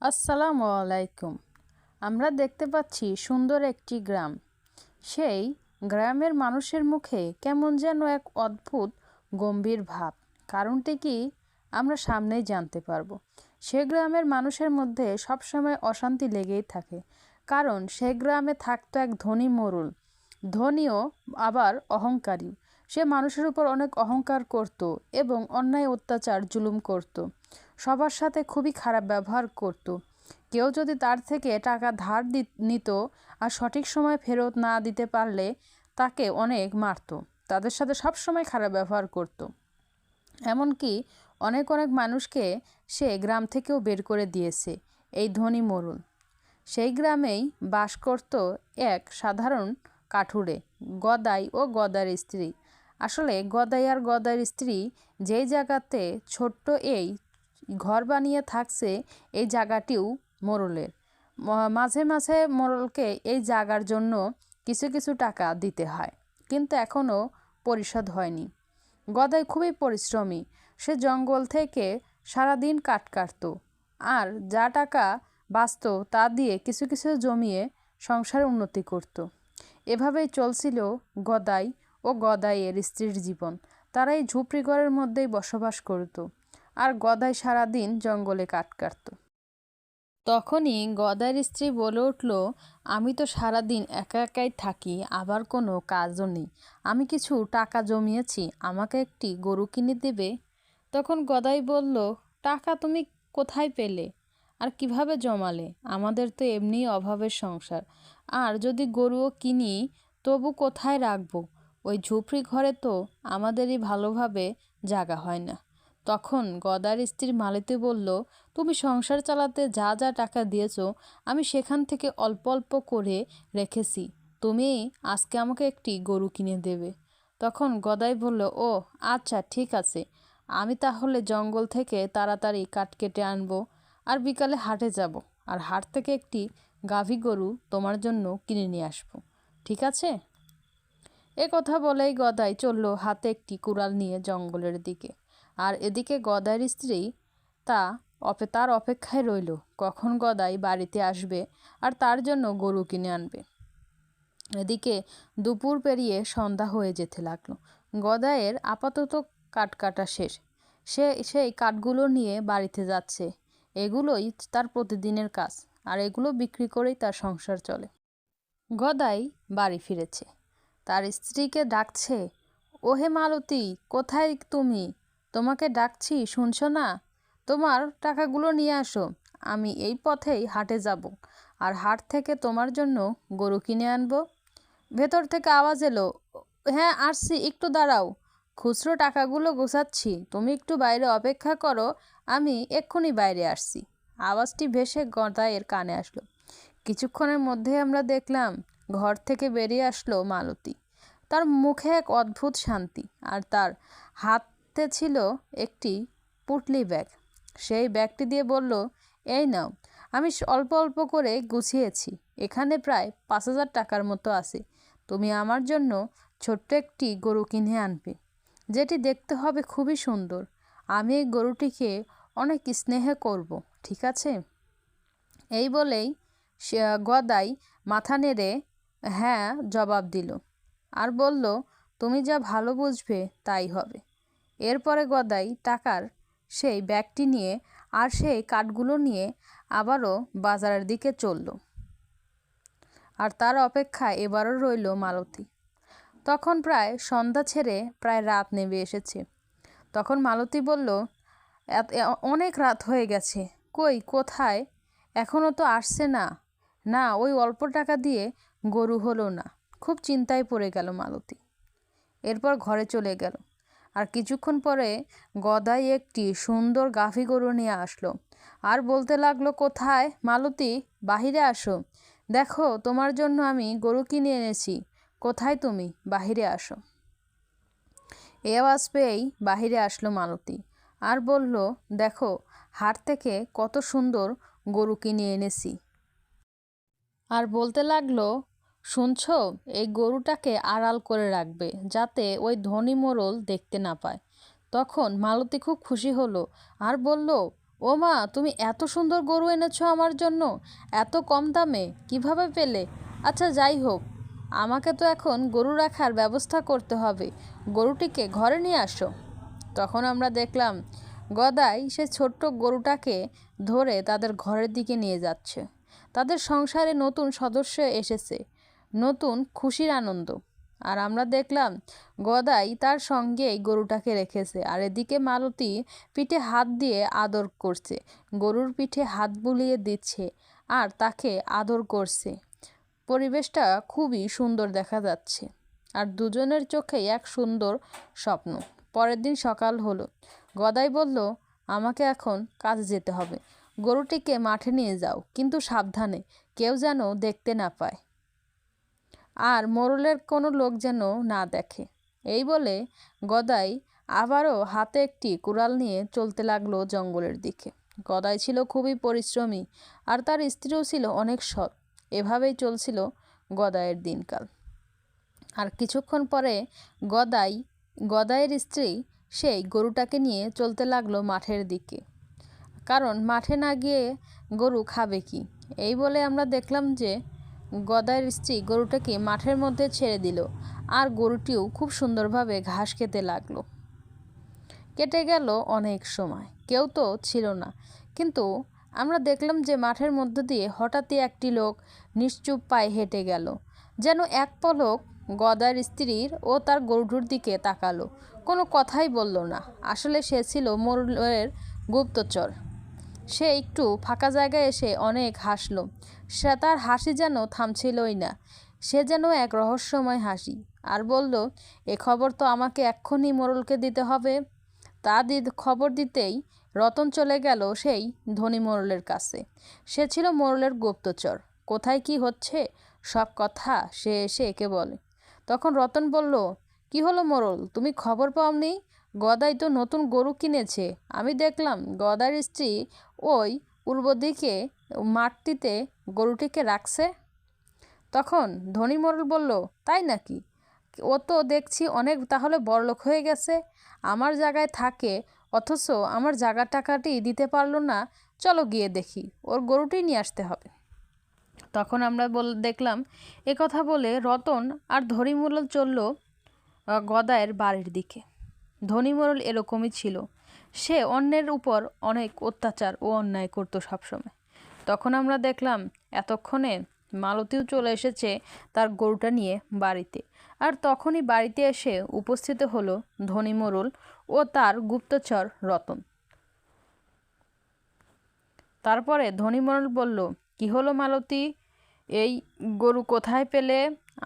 আসসালামু আলাইকুম। আমরা দেখতে পাচ্ছি সুন্দর একটি গ্রাম। সেই গ্রামের মানুষের মুখে কেমন যেন এক অদ্ভুত গম্ভীর ভাব। কারণটি কি আমরা সামনেই জানতে পারবো। সে গ্রামের মানুষের মধ্যে সবসময় অশান্তি লেগেই থাকে, কারণ সে গ্রামে থাকতো এক ধনী মোড়ল। ধনীও আবার অহংকারী। সে মানুষের উপর অনেক অহংকার করত এবং অন্যায় অত্যাচার জুলুম করত। সবার সাথে খুবই খারাপ ব্যবহার করত। কেউ যদি তার থেকে টাকা ধার নিত আর সঠিক সময় ফেরত না দিতে পারলে তাকে অনেক মারত। তাদের সাথে সবসময় খারাপ ব্যবহার করত। এমনকি অনেক অনেক মানুষকে সে গ্রাম থেকেও বের করে দিয়েছে এই ধনী মোড়ল। সেই গ্রামেই বাস করত এক সাধারণ কাঠুরে, গদাই ও গদার স্ত্রী। আসলে গদাই আর গদার স্ত্রী যেই জায়গাতে ছোট্ট এই ঘর বানিয়ে থাকছে, এই জায়গাটিও মোড়লের। মাঝে মাঝে মোড়লকে এই জায়গার জন্য কিছু কিছু টাকা দিতে হয়, কিন্তু এখনও পরিশোধ হয়নি। গদাই খুবই পরিশ্রমী। সে জঙ্গল থেকে সারাদিন কাঠ কাটত, আর যা টাকা বাঁচত তা দিয়ে কিছু কিছু জমিয়ে সংসারে উন্নতি করত। এভাবেই চলছিল গদাই ও গদাইয়ের স্ত্রীর জীবন। তারা এই ঝুপড়ি ঘরের মধ্যেই বসবাস করত, আর গদাই সারাদিন জঙ্গলে কাঠ কাটত। তখনই গদাইয়ের স্ত্রী বলে উঠল, আমি তো সারাদিন একা একাই থাকি, আবার কোনো কাজও নেই। আমি কিছু টাকা জমিয়েছি, আমাকে একটি গরু কিনে দেবে? তখন গদাই বলল, টাকা তুমি কোথায় পেলে আর কিভাবে জমালে? আমাদের তো এমনিই অভাবের সংসার, আর যদি গরুও কিনি তবু কোথায় রাখবো? ওই ঝুপড়ি ঘরে তো আমাদেরই ভালোভাবে জাগা হয় না। তখন গদার স্ত্রী মালতী বলল, তুমি সংসার চালাতে যা যা টাকা দিয়েছো আমি সেখান থেকে অল্প অল্প করে রেখেছি, তুমি আজকে আমাকে একটি গরু কিনে দেবে। তখন গদাই বলল, ও আচ্ছা ঠিক আছে, আমি তাহলে জঙ্গল থেকে তাড়াতাড়ি কাঠ কেটে আনবো, আর বিকালে হাটে যাব, আর হাট থেকে একটি গাভী গরু তোমার জন্য কিনে নিয়ে আসবো, ঠিক আছে? এ কথা বলেই গদাই চলল হাতে একটি কুড়াল নিয়ে জঙ্গলের দিকে। আর এদিকে গদাইয়ের স্ত্রী তার অপেক্ষায় রইল কখন গদাই বাড়িতে আসবে আর তার জন্য গরু কিনে আনবে। এদিকে দুপুর পেরিয়ে সন্ধ্যা হয়ে যেতে লাগলো। গদাইয়ের আপাতত কাঠ কাটা শেষ। সে সেই কাঠগুলো নিয়ে বাড়িতে যাচ্ছে। এগুলোই তার প্রতিদিনের কাজ, আর এগুলো বিক্রি করেই তার সংসার চলে। গদাই বাড়ি ফিরেছে, তার স্ত্রীকে ডাকছে, ওহে মালতী, কোথায় তুমি? তোমাকে ডাকছি, শুনছো না? তোমার টাকাগুলো নিয়ে আসো, আমি এই পথেই হাটে যাব, আর হাট থেকে তোমার জন্য গরু কিনে আনবো। ভেতর থেকে আওয়াজ এলো, হ্যাঁ আসছি, একটু দাঁড়াও, খুচরো টাকাগুলো গোছাচ্ছি, তুমি একটু বাইরে অপেক্ষা করো, আমি এক্ষুনি বাইরে আসছি। আওয়াজটি ভেসে গদাইয়ের কানে আসলো। কিছুক্ষণের মধ্যে আমরা দেখলাম ঘর থেকে বেরিয়ে আসলো মালতী। তার মুখে এক অদ্ভুত শান্তি, আর তার হাতে ছিল একটি পুটলি ব্যাগ। সেই ব্যাগটি দিয়ে বলল, এই নাও, আমি অল্প অল্প করে গুছিয়েছি, এখানে প্রায় 5,000 টাকার মতো আছে। তুমি আমার জন্য ছোট্ট একটি গরু কিনে আনবে, যেটি দেখতে হবে খুবই সুন্দর। আমি এই গরুটিকে অনেক স্নেহ করব, ঠিক আছে? এই বলেই গদাই মাথা নেড়ে হ্যাঁ জবাব দিল, আর বলল, তুমি যা ভালো বুঝবে তাই হবে। এরপরে গদাই টাকার সেই ব্যাগটি নিয়ে আর সেই কাঠগুলো নিয়ে আবারও বাজারের দিকে চলল, আর তার অপেক্ষায় এবারও রইল মালতী। তখন প্রায় সন্ধ্যা ছেড়ে প্রায় রাত নেমে এসেছে। তখন মালতী বলল, অনেক রাত হয়ে গেছে, কোথায়? এখনও তো আসছে না। না, ওই অল্প টাকা দিয়ে গরু হলো না। খুব চিন্তায় পড়ে গেল মালতী। এরপর ঘরে চলে গেল, আর কিছুক্ষণ পরে গদাই একটি সুন্দর গাভী গরু নিয়ে আসলো, আর বলতে লাগলো, কোথায় মালতী, বাহিরে আসো, দেখো তোমার জন্য আমি গরু কিনে এনেছি, কোথায় তুমি, বাহিরে আসো। এ আওয়াজ পেয়েই বাহিরে আসলো মালতী, আর বলল, দেখো হাট থেকে কত সুন্দর গরু কিনে এনেছি। আর বলতে লাগলো, শুনছো, এই গরুটাকে আড়াল করে রাখবে, যাতে ওই ধনী মোড়ল দেখতে না পায়। তখন মালতী খুব খুশি হলো, আর বলল, ও মা, তুমি এত সুন্দর গরু এনেছো আমার জন্য, এত কম দামে কিভাবে পেলে? আচ্ছা যাই হোক, আমাকে তো এখন গরু রাখার ব্যবস্থা করতে হবে, গরুটিকে ঘরে নিয়ে আসো। তখন আমরা দেখলাম গদাই সে ছোট্ট গরুটাকে ধরে তাদের ঘরের দিকে নিয়ে যাচ্ছে। তাদের সংসারে নতুন সদস্য এসেছে, নতুন খুশির আনন্দ। আর আমরা দেখলাম গদাই তার সঙ্গেই গরুটাকে রেখেছে, আর এদিকে মালতী পিঠে হাত দিয়ে আদর করছে, গরুর পিঠে হাত বুলিয়ে দিচ্ছে আর তাকে আদর করছে। পরিবেশটা খুবই সুন্দর দেখা যাচ্ছে, আর দুজনের চোখেই এক সুন্দর স্বপ্ন। পরের দিন সকাল হলো, গদাই বলল, আমাকে এখন কাজে যেতে হবে, গরুটিকে মাঠে নিয়ে যাও, কিন্তু সাবধানে, কেউ যেন দেখতে না পায়, আর মোড়লের কোনো লোক যেন না দেখে। এই বলে গদাই আবারও হাতে একটি কুড়াল নিয়ে চলতে লাগলো জঙ্গলের দিকে। গদাই ছিল খুবই পরিশ্রমী, আর তার স্ত্রীও ছিল অনেক সৎ। এভাবেই চলছিল গদাইয়ের দিনকাল। আর কিছুক্ষণ পরে গদাইয়ের স্ত্রী সেই গরুটাকে নিয়ে চলতে লাগলো মাঠের দিকে, কারণ মাঠে না গিয়ে গরু খাবে কি। এই বলে আমরা দেখলাম যে গদাইয়ের স্ত্রী গরুটাকে মাঠের মধ্যে ছেড়ে দিল, আর গরুটিও খুব সুন্দরভাবে ঘাস খেতে লাগলো। কেটে গেল অনেক সময়, কেউ তো ছিল না, কিন্তু আমরা দেখলাম যে মাঠের মধ্য দিয়ে হঠাৎই একটি লোক নিশ্চুপ পায়ে হেঁটে গেল, যেন এক পলক গদাইয়ের স্ত্রীর ও তার গরুটির দিকে তাকালো, কোনো কথাই বলল না। আসলে সে ছিল মোড়লের গুপ্তচর। সে একটু ফাঁকা জায়গায় এসে অনেক হাসলো, সে তার হাসি যেন থামছিলই না, সে যেন এক রহস্যময় হাসি, আর বলল, এ খবর তো আমাকে এক্ষুনি মোড়লকে দিতে হবে। তা খবর দিতেই রতন চলে গেল সেই ধনী মোড়লের কাছে। সে ছিল মোড়লের গুপ্তচর, কোথায় কি হচ্ছে সব কথা সে এসে একে বলে। তখন রতন বলল, কি হলো মোড়ল, তুমি খবর পাওনি? গদাই তো নতুন গরু কিনেছে, আমি দেখলাম গদাইয়ের স্ত্রী ওই পূর্ব দিকে মাঠটিতে গরুটিকে রাখছে। তখন ধনী মোড়ল বলল, তাই নাকি? ও তো দেখছি অনেক তাহলে বড়লোক হয়ে গেছে, আমার জায়গায় থাকে অথচ আমার জায়গা টাকাটি দিতে পারলো না, চলো গিয়ে দেখি, ওর গরুটি নিয়ে আসতে হবে। তখন আমরা দেখলাম এ কথা বলে রতন আর ধনী মোড়ল চলল গদাইয়ের বাড়ির দিকে। ধনী মোড়ল এরকমই ছিল, সে অন্যের উপর অনেক অত্যাচার ও অন্যায় করতো সবসময়। তখন আমরা দেখলাম এতক্ষণে মালতীও চলে এসেছে তার গরুটা নিয়ে বাড়িতে, আর তখনই বাড়িতে এসে উপস্থিত হলো ধনী মোড়ল ও তার গুপ্তচর রতন। তারপরে ধনী মোড়ল বলল, কি হলো মালতী, এই গরু কোথায় পেলে?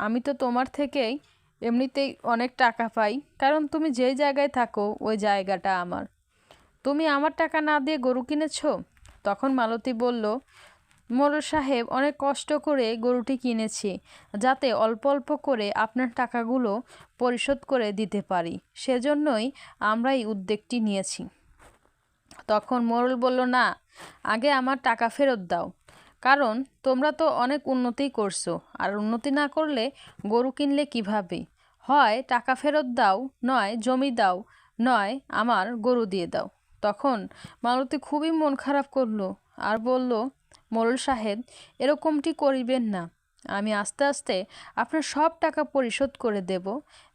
আমি তো তোমার থেকেই এমনিতেই অনেক টাকা পাই, কারণ তুমি যেই জায়গায় থাকো ওই জায়গাটা আমার, তুমি আমার টাকা না দিয়ে গরু কিনেছো? তখন মালতী বলল, মোড়ল সাহেব, অনেক কষ্ট করে গরুটি কিনেছি, যাতে অল্প অল্প করে আপনার টাকাগুলো পরিশোধ করে দিতে পারি, সেজন্যই আমরা এই উদ্যোগটি নিয়েছি। তখন মোড়ল বলল, না, আগে আমার টাকা ফেরত দাও, কারণ তোমরা তো অনেক উন্নতি করছো, আর উন্নতি না করলে গরু কিনলে কিভাবে? হয় টাকা ফেরত দাও, নয় জমি দাও, নয় আমার গরু দিয়ে দাও। তখন মালতী খুবই মন খারাপ করলো আর বলল, মোড়ল সাহেব, এরকমটি করিবেন না, আমি আস্তে আস্তে আপনার সব টাকা পরিশোধ করে দেব,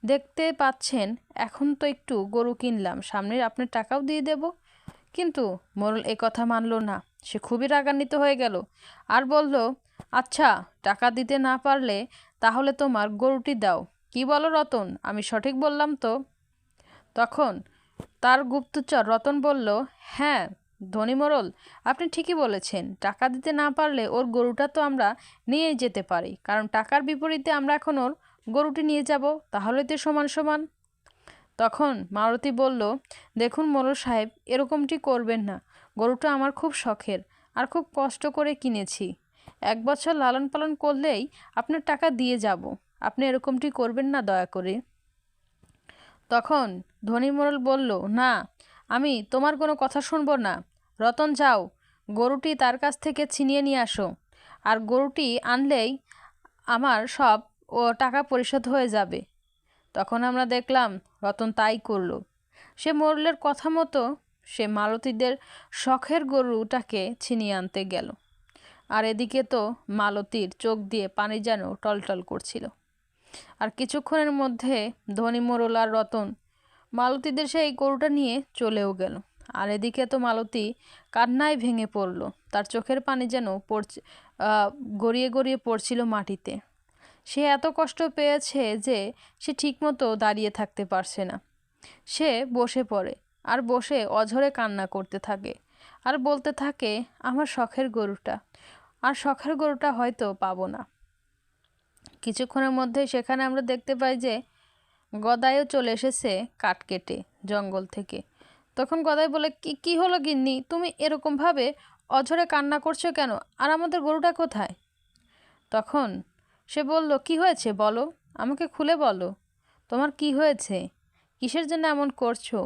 দেখতে পাচ্ছেন এখন তো একটু গরু কিনলাম, সামনে আপনার টাকাও দিয়ে দেব। কিন্তু মোড়ল এ কথা মানল না, সে খুবই রাগান্বিত হয়ে গেল আর বলল, আচ্ছা, টাকা দিতে না পারলে তাহলে তোমার গরুটি দাও। কি বলো রতন, আমি সঠিক বললাম তো? তখন তার গুপ্তচর রতন বলল, হ্যাঁ ধনী মোড়ল, আপনি ঠিকই বলেছেন, টাকা দিতে না পারলে ওর গরুটা তো আমরা নিয়েই যেতে পারি, কারণ টাকার বিপরীতে আমরা এখন ওর গরুটি নিয়ে যাব, তাহলে তো সমান সমান। তখন মালতী বলল, দেখুন মোড়ল সাহেব, এরকমটি করবেন না, গরুটা আমার খুব শখের, আর খুব কষ্ট করে কিনেছি, 1 বছর লালন পালন করলেই আপনার টাকা দিয়ে যাব, আপনি এরকমটি করবেন না দয়া করে। তখন ধনী মোড়ল বলল, না, আমি তোমার কোনো কথা শুনবো না, রতন যাও, গরুটি তার কাছ থেকে ছিনিয়ে নিয়ে আসো, আর গরুটি আনলেই আমার সব টাকা পরিশোধ হয়ে যাবে। তখন আমরা দেখলাম রতন তাই করল, সে মোড়লের কথা মতো সে মালতীদের শখের গরুটাকে ছিনিয়ে আনতে গেল। আর এদিকে তো মালতীর চোখ দিয়ে পানি যেন টলটল করছিল। আর কিছুক্ষণের মধ্যে ধনী মোড়ল আর রতন মালতীদের সেই গরুটা নিয়ে চলেও গেল। আর এদিকে তো মালতী কান্নায় ভেঙে পড়ল। তার চোখের পানি যেন গড়িয়ে গড়িয়ে পড়ছিল মাটিতে। সে এত কষ্ট পেয়েছে যে সে ঠিকমতো দাঁড়িয়ে থাকতে পারছে না। সে বসে পড়ে আর বসে অঝরে কান্না করতে থাকে আর বলতে থাকে, আমার শখের গরুটা, আর শখের গরুটা হয়তো পাবো না। কিছুক্ষণের মধ্যে সেখানে আমরা দেখতে পাই যে গদাইও চলে এসেছে কাঠ কেটে জঙ্গল থেকে। তখন গদাই বলে, কি হলো গিন্নি, তুমি এরকমভাবে অঝরে কান্না করছো কেন, আর আমাদের গরুটা কোথায়? তখন সে বলল, কি হয়েছে বলো, আমাকে খুলে বলো, তোমার কি হয়েছে, কিসের জন্য এমন করছো,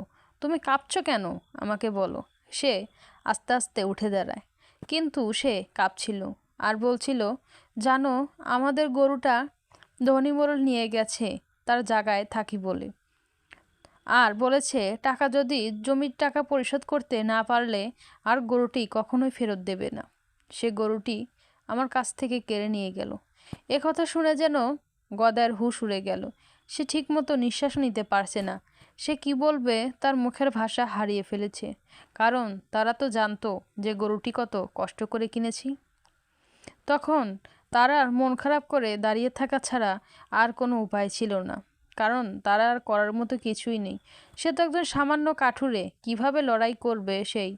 তুমি কাঁপছো কেন, আমাকে বলো। সে আস্তে আস্তে উঠে দাঁড়ায়, কিন্তু সে কাঁপছিল আর বলছিল, জানো আমাদের গরুটা ধনী মোড়ল নিয়ে গেছে তার জায়গায় থাকি বলে, আর বলেছে টাকা যদি জমির টাকা পরিশোধ করতে না পারলে আর গরুটি কখনোই ফেরত দেবে না। সে গরুটি আমার কাছ থেকে কেড়ে নিয়ে গেল। কথা শুনে যেন গদায়ের হুঁশ উড়ে গেল। সে ঠিকমতো নিঃশ্বাস নিতে পারছে না। সে কি বলবে তার মুখের ভাষা হারিয়ে ফেলেছে, কারণ তারা তো জানতো যে গরুটি কত কষ্ট করে কিনেছি। তখন তার আর মন খারাপ করে দাঁড়িয়ে থাকা ছাড়া আর কোনো উপায় ছিল না, কারণ তার আর করার মতো কিছুই নেই। সে তো একজন সামান্য কাঠুরে, কিভাবে লড়াই করবে সেই